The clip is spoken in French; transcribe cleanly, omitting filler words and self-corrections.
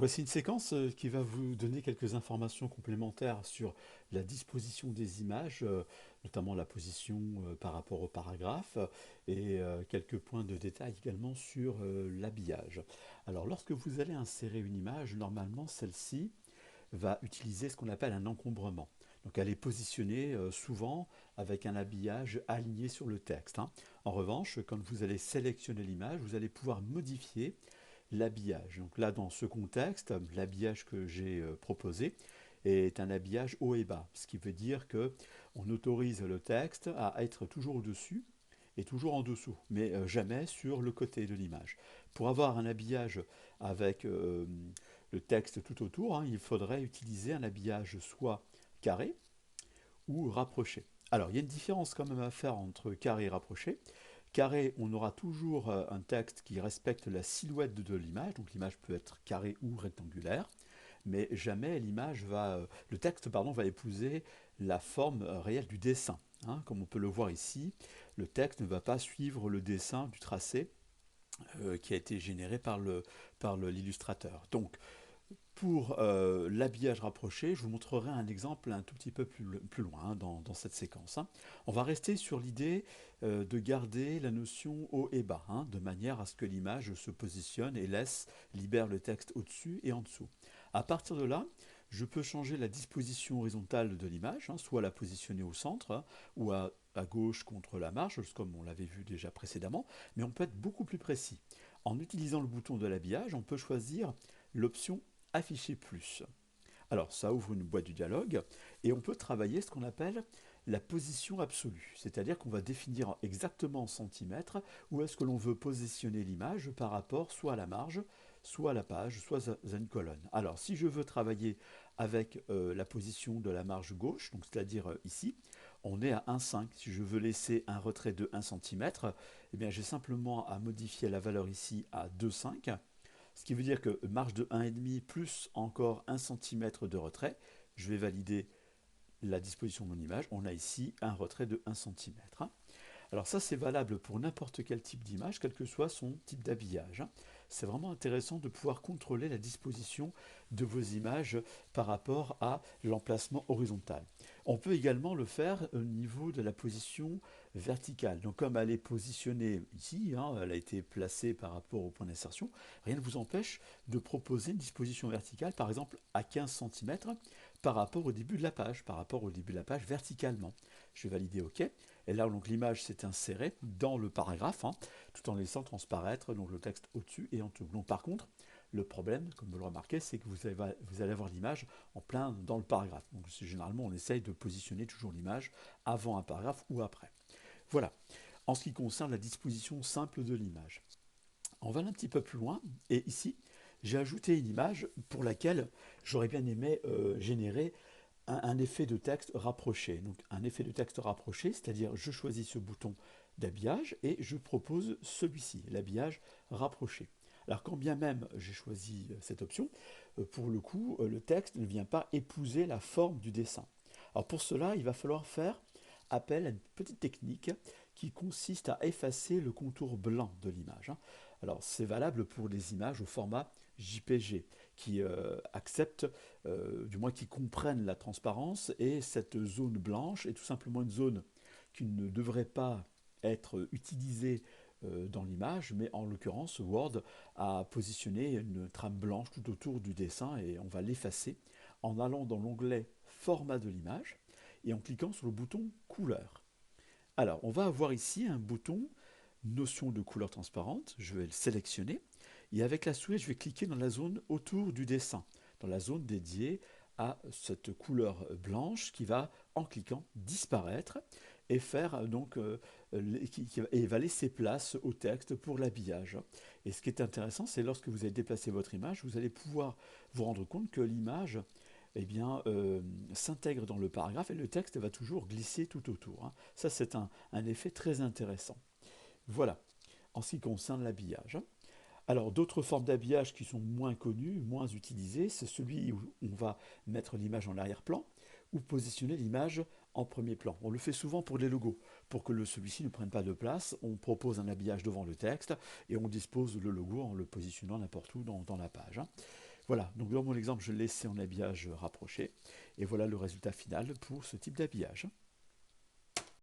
Voici une séquence qui va vous donner quelques informations complémentaires sur la disposition des images, notamment la position par rapport au paragraphe, et quelques points de détail également sur l'habillage. Alors, lorsque vous allez insérer une image, normalement, celle-ci va utiliser ce qu'on appelle un encombrement. Donc, elle est positionnée souvent avec un habillage aligné sur le texte, hein. En revanche, quand vous allez sélectionner l'image, vous allez pouvoir modifier l'habillage. Donc là, dans ce contexte, l'habillage que j'ai proposé est un habillage haut et bas, ce qui veut dire que on autorise le texte à être toujours au-dessus et toujours en dessous, mais jamais sur le côté de l'image. Pour avoir un habillage avec le texte tout autour, hein, il faudrait utiliser un habillage soit carré ou rapproché. Alors, il y a une différence quand même à faire entre carré et rapproché. Carré, on aura toujours un texte qui respecte la silhouette de l'image, donc l'image peut être carrée ou rectangulaire, mais jamais le texte pardon, va épouser la forme réelle du dessin, hein. Comme on peut le voir ici, le texte ne va pas suivre le dessin du tracé qui a été généré par l'illustrateur. Donc, pour l'habillage rapproché, je vous montrerai un exemple un tout petit peu plus loin, hein, dans cette séquence, hein. On va rester sur l'idée de garder la notion haut et bas, hein, de manière à ce que l'image se positionne et libère le texte au-dessus et en dessous. À partir de là, je peux changer la disposition horizontale de l'image, hein, soit la positionner au centre, hein, ou à gauche contre la marge, comme on l'avait vu déjà précédemment, mais on peut être beaucoup plus précis. En utilisant le bouton de l'habillage, on peut choisir l'option afficher plus. Alors ça ouvre une boîte du dialogue et on peut travailler ce qu'on appelle la position absolue, c'est-à-dire qu'on va définir exactement en centimètres où est-ce que l'on veut positionner l'image par rapport soit à la marge, soit à la page, soit à une colonne. Alors si je veux travailler avec la position de la marge gauche, donc c'est-à-dire ici, on est à 1,5. Si je veux laisser un retrait de 1 cm, eh bien j'ai simplement à modifier la valeur ici à 2,5. Ce qui veut dire que marge de 1,5 plus encore 1 cm de retrait, je vais valider la disposition de mon image. On a ici un retrait de 1 cm. Alors ça, c'est valable pour n'importe quel type d'image, quel que soit son type d'habillage. C'est vraiment intéressant de pouvoir contrôler la disposition de vos images par rapport à l'emplacement horizontal. On peut également le faire au niveau de la position verticale. Donc comme elle est positionnée ici, hein, elle a été placée par rapport au point d'insertion, rien ne vous empêche de proposer une disposition verticale, par exemple à 15 cm par rapport au début de la page, par rapport au début de la page verticalement. Je vais valider OK. Et là, donc l'image s'est insérée dans le paragraphe, hein, tout en laissant transparaître donc, le texte au-dessus et en dessous. Donc par contre, le problème, comme vous le remarquez, c'est que vous allez avoir l'image en plein dans le paragraphe. Donc généralement, on essaye de positionner toujours l'image avant un paragraphe ou après. Voilà, en ce qui concerne la disposition simple de l'image. On va aller un petit peu plus loin, et ici, j'ai ajouté une image pour laquelle j'aurais bien aimé générer un effet de texte rapproché. Donc un effet de texte rapproché, c'est-à-dire je choisis ce bouton d'habillage et je propose celui-ci, l'habillage rapproché. Alors quand bien même j'ai choisi cette option, pour le coup, le texte ne vient pas épouser la forme du dessin. Alors pour cela, il va falloir faire appel à une petite technique qui consiste à effacer le contour blanc de l'image, hein. Alors c'est valable pour les images au format JPG qui acceptent, du moins qui comprennent la transparence, et cette zone blanche est tout simplement une zone qui ne devrait pas être utilisée dans l'image, mais en l'occurrence Word a positionné une trame blanche tout autour du dessin et on va l'effacer en allant dans l'onglet format de l'image et en cliquant sur le bouton couleur. Alors on va avoir ici un bouton notion de couleur transparente, je vais le sélectionner et avec la souris je vais cliquer dans la zone autour du dessin, dans la zone dédiée à cette couleur blanche qui va en cliquant disparaître et faire et va laisser place au texte pour l'habillage. Et ce qui est intéressant, c'est lorsque vous allez déplacer votre image, vous allez pouvoir vous rendre compte que l'image eh bien, s'intègre dans le paragraphe et le texte va toujours glisser tout autour, hein. Ça, c'est un effet très intéressant. Voilà, en ce qui concerne l'habillage. Alors, d'autres formes d'habillage qui sont moins connues, moins utilisées, c'est celui où on va mettre l'image en arrière-plan ou positionner l'image en premier plan. On le fait souvent pour les logos. Pour que celui-ci ne prenne pas de place, on propose un habillage devant le texte et on dispose le logo en le positionnant n'importe où dans la page, hein. Voilà, donc dans mon exemple, je l'ai laissé en habillage rapproché, et voilà le résultat final pour ce type d'habillage.